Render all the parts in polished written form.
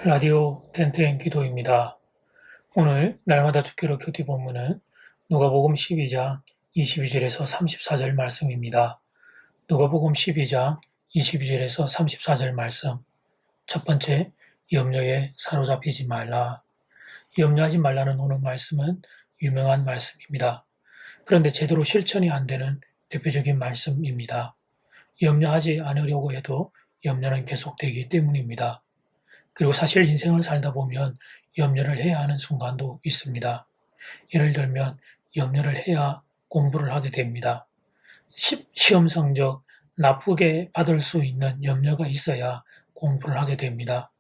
라디오 땡땡 기도입니다. 오늘 날마다 죽기로 교티 본문은 누가복음 12장 22절에서 34절 말씀입니다. 누가복음 12장 22절에서 34절 말씀. 첫 번째, 염려에 사로잡히지 말라. 염려하지 말라는 오늘 말씀은 유명한 말씀입니다. 그런데 제대로 실천이 안 되는 대표적인 말씀입니다. 염려하지 않으려고 해도 염려는 계속되기 때문입니다. 그리고 사실 인생을 살다 보면 염려를 해야 하는 순간도 있습니다. 예를 들면 염려를 해야 공부를 하게 됩니다. 시험 성적 나쁘게 받을 수 있는 염려가 있어야 공부를 하게 됩니다.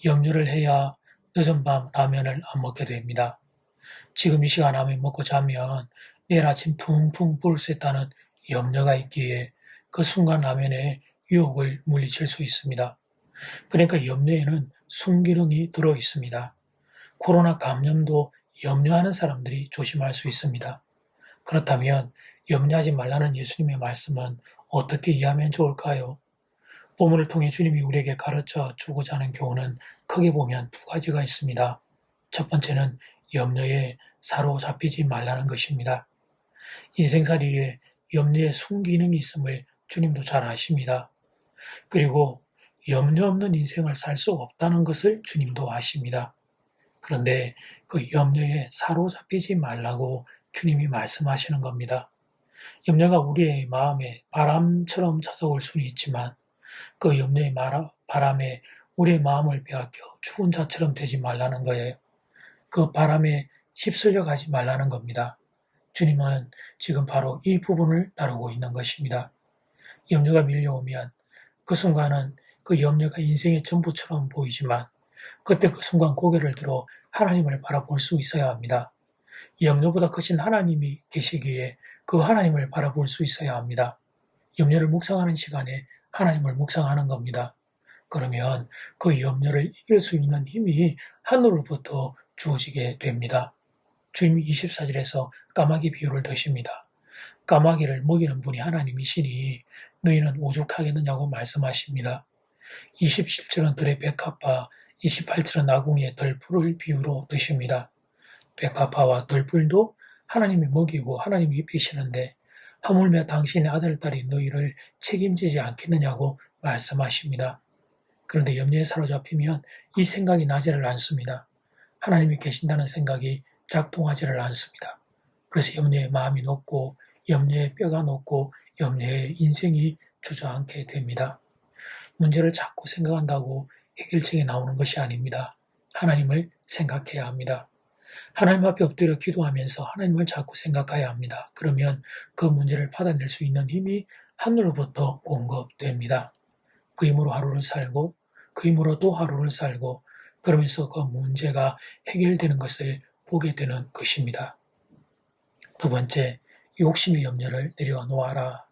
염려를 해야 늦은 밤 라면을 안 먹게 됩니다. 지금 이 시간 라면 먹고 자면 내일 아침 퉁퉁 부을 수 있다는 염려가 있기에 그 순간 라면의 유혹을 물리칠 수 있습니다. 그러니까 염려에는 순기능이 들어 있습니다. 코로나 감염도 염려하는 사람들이 조심할 수 있습니다. 그렇다면 염려하지 말라는 예수님의 말씀은 어떻게 이해하면 좋을까요? 본문을 통해 주님이 우리에게 가르쳐 주고자 하는 교훈은 크게 보면 두 가지가 있습니다. 첫 번째는 염려에 사로잡히지 말라는 것입니다. 인생살이에 염려의 순기능이 있음을 주님도 잘 아십니다. 그리고 염려 없는 인생을 살 수 없다는 것을 주님도 아십니다. 그런데 그 염려에 사로잡히지 말라고 주님이 말씀하시는 겁니다. 염려가 우리의 마음에 바람처럼 찾아올 수는 있지만 그 염려의 바람에 우리의 마음을 빼앗겨 죽은 자처럼 되지 말라는 거예요. 그 바람에 휩쓸려 가지 말라는 겁니다. 주님은 지금 바로 이 부분을 다루고 있는 것입니다. 염려가 밀려오면 그 순간은 그 염려가 인생의 전부처럼 보이지만 그때 그 순간 고개를 들어 하나님을 바라볼 수 있어야 합니다. 염려보다 크신 하나님이 계시기에 그 하나님을 바라볼 수 있어야 합니다. 염려를 묵상하는 시간에 하나님을 묵상하는 겁니다. 그러면 그 염려를 이길 수 있는 힘이 하늘로부터 주어지게 됩니다. 주님이 24절에서 까마귀 비유를 드십니다. 까마귀를 먹이는 분이 하나님이시니 너희는 오죽하겠느냐고 말씀하십니다. 27절은 들의 백합화, 28절은 나궁이의 덜풀을 비유로 드십니다. 백합화와 덜풀도 하나님이 먹이고 하나님이 입히시는데 하물며 당신의 아들, 딸이 너희를 책임지지 않겠느냐고 말씀하십니다. 그런데 염려에 사로잡히면 이 생각이 나지를 않습니다. 하나님이 계신다는 생각이 작동하지를 않습니다. 그래서 염려의 마음이 높고 염려의 뼈가 높고 염려의 인생이 주저앉게 됩니다. 문제를 자꾸 생각한다고 해결책이 나오는 것이 아닙니다. 하나님을 생각해야 합니다. 하나님 앞에 엎드려 기도하면서 하나님을 자꾸 생각해야 합니다. 그러면 그 문제를 받아낼 수 있는 힘이 하늘로부터 공급됩니다. 그 힘으로 하루를 살고 그 힘으로 또 하루를 살고 그러면서 그 문제가 해결되는 것을 보게 되는 것입니다. 두 번째, 욕심의 염려를 내려놓아라.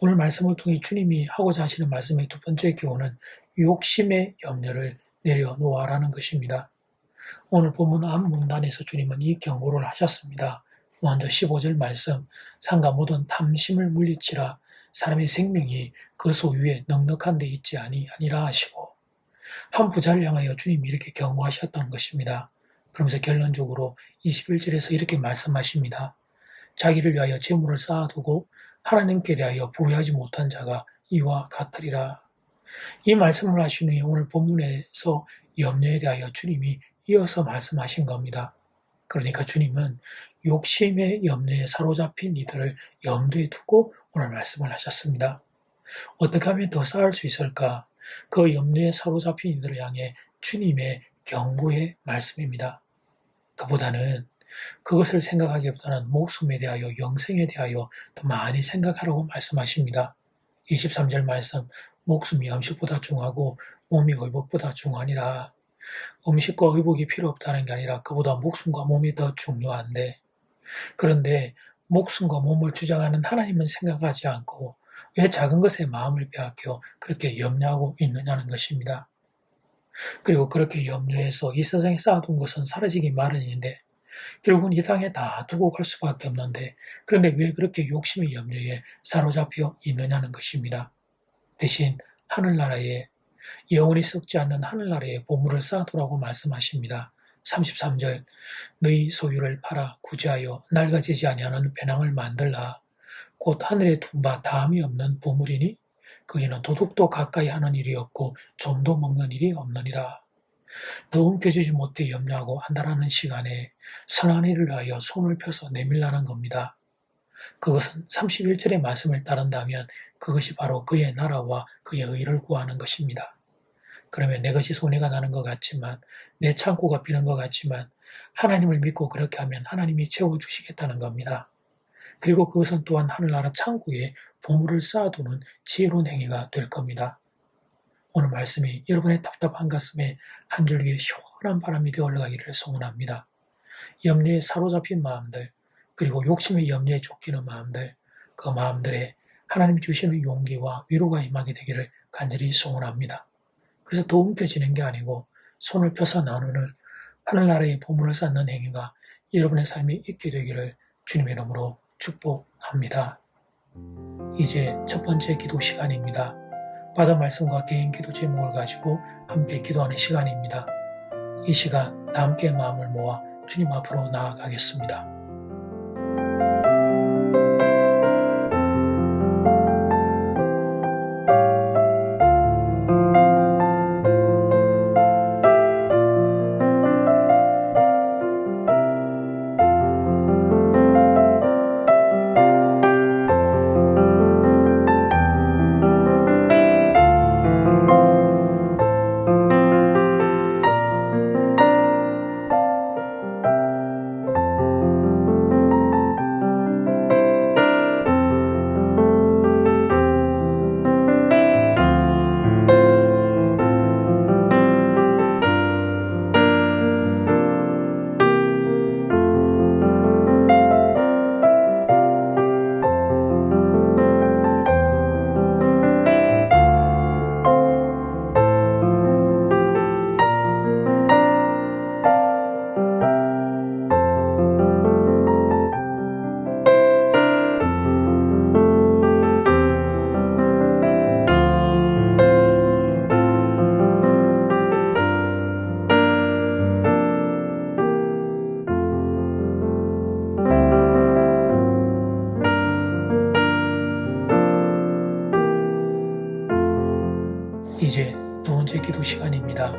오늘 말씀을 통해 주님이 하고자 하시는 말씀의 두 번째 교훈은 욕심의 염려를 내려놓아라는 것입니다. 오늘 본문 앞문단에서 주님은 이 경고를 하셨습니다. 먼저 15절 말씀, 상가 모든 탐심을 물리치라. 사람의 생명이 그 소유에 넉넉한 데 있지 아니라 하시고, 한 부자를 향하여 주님이 이렇게 경고하셨던 것입니다. 그러면서 결론적으로 21절에서 이렇게 말씀하십니다. 자기를 위하여 재물을 쌓아두고 하나님께 대하여 부여하지 못한 자가 이와 같으리라. 이 말씀을 하신 후에 오늘 본문에서 염려에 대하여 주님이 이어서 말씀하신 겁니다. 그러니까 주님은 욕심의 염려에 사로잡힌 이들을 염두에 두고 오늘 말씀을 하셨습니다. 어떻게 하면 더 쌓을 수 있을까? 그 염려에 사로잡힌 이들을 향해 주님의 경고의 말씀입니다. 그보다는 그것을 생각하기보다는 목숨에 대하여 영생에 대하여 더 많이 생각하라고 말씀하십니다. 23절 말씀, 목숨이 음식보다 중하고 몸이 의복보다 중하니라. 음식과 의복이 필요 없다는 게 아니라 그보다 목숨과 몸이 더 중요한데, 그런데 목숨과 몸을 주장하는 하나님은 생각하지 않고 왜 작은 것에 마음을 빼앗겨 그렇게 염려하고 있느냐는 것입니다. 그리고 그렇게 염려해서 이 세상에 쌓아둔 것은 사라지기 마련인데 결국은 이 땅에 다 두고 갈 수밖에 없는데, 그런데 왜 그렇게 욕심의 염려에 사로잡혀 있느냐는 것입니다. 대신 하늘나라에 영원히 썩지 않는 하늘나라의 보물을 쌓아두라고 말씀하십니다. 33절 너희 소유를 팔아 구제하여 낡아지지 아니하는 배낭을 만들라. 곧 하늘에 둔 바 다함이 없는 보물이니 거기는 도둑도 가까이 하는 일이 없고 좀도 먹는 일이 없느니라. 더 움켜쥐지 못해 염려하고 한다라는 시간에 선한 일을 위하여 손을 펴서 내밀라는 겁니다. 그것은 31절의 말씀을 따른다면 그것이 바로 그의 나라와 그의 의를 구하는 것입니다. 그러면 내 것이 손해가 나는 것 같지만, 내 창고가 비는 것 같지만 하나님을 믿고 그렇게 하면 하나님이 채워주시겠다는 겁니다. 그리고 그것은 또한 하늘나라 창고에 보물을 쌓아두는 지혜로운 행위가 될 겁니다. 오늘 말씀이 여러분의 답답한 가슴에 한 줄기의 시원한 바람이 되어 올라가기를 소원합니다. 염려에 사로잡힌 마음들, 그리고 욕심의 염려에 쫓기는 마음들, 그 마음들에 하나님 주시는 용기와 위로가 임하게 되기를 간절히 소원합니다. 그래서 더 움켜쥐는 게 아니고 손을 펴서 나누는 하늘나라의 보물을 쌓는 행위가 여러분의 삶에 있게 되기를 주님의 이름으로 축복합니다. 이제 첫 번째 기도 시간입니다. 받은 말씀과 개인 기도 제목을 가지고 함께 기도하는 시간입니다. 이 시간 다 함께 마음을 모아 주님 앞으로 나아가겠습니다. 이제 두 번째 기도 시간입니다.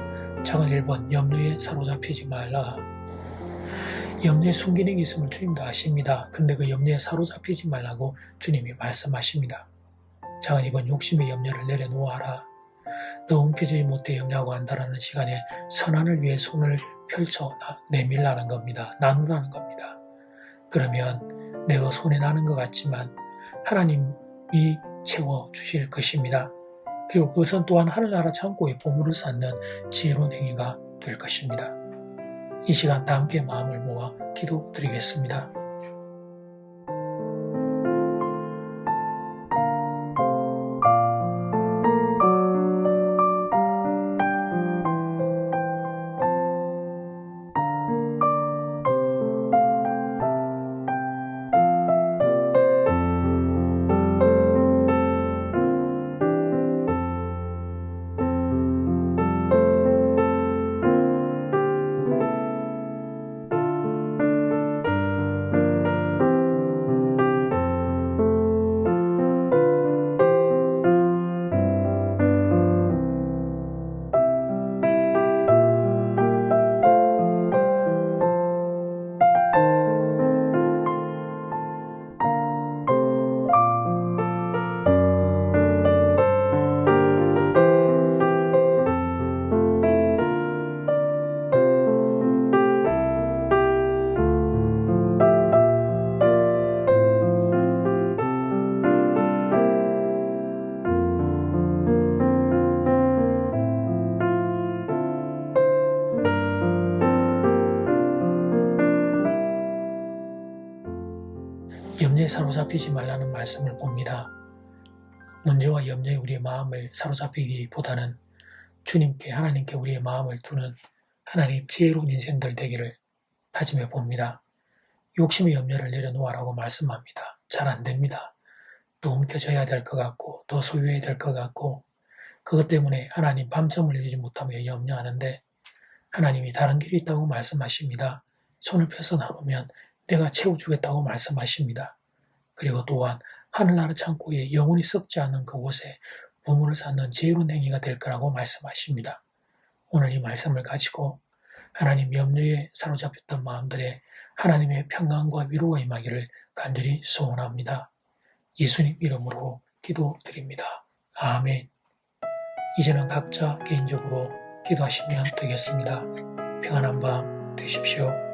장은 1번 염려에 사로잡히지 말라. 염려에 순기능이 있음을 주님도 아십니다. 근데 그 염려에 사로잡히지 말라고 주님이 말씀하십니다. 장은 2번 욕심의 염려를 내려놓아라. 너 움켜쥐지 못해 염려하고 한다라는 시간에 선한을 위해 손을 펼쳐 내밀라는 겁니다. 나누라는 겁니다. 그러면 내가 손에 나는 것 같지만 하나님이 채워주실 것입니다. 그리고 그것은 또한 하늘나라 창고에 보물을 쌓는 지혜로운 행위가 될 것입니다. 이 시간 다 함께 마음을 모아 기도드리겠습니다. 염려에 사로잡히지 말라는 말씀을 봅니다. 문제와 염려에 우리의 마음을 사로잡히기보다는 주님께 하나님께 우리의 마음을 두는 하나님 지혜로운 인생들 되기를 다짐해 봅니다. 욕심의 염려를 내려놓으라고 말씀합니다. 잘 안 됩니다. 또 움켜져야 될 것 같고 더 소유해야 될 것 같고 그것 때문에 하나님 밤잠을 이루지 못하며 염려하는데 하나님이 다른 길이 있다고 말씀하십니다. 손을 펴서 나누면 내가 채워주겠다고 말씀하십니다. 그리고 또한 하늘나라 창고에 영혼이 썩지 않는 그곳에 보물을 쌓는 지혜로운 행위가 될 거라고 말씀하십니다. 오늘 이 말씀을 가지고 하나님 염려에 사로잡혔던 마음들에 하나님의 평강과 위로가 임하기를 간절히 소원합니다. 예수님 이름으로 기도드립니다. 아멘. 이제는 각자 개인적으로 기도하시면 되겠습니다. 평안한 밤 되십시오.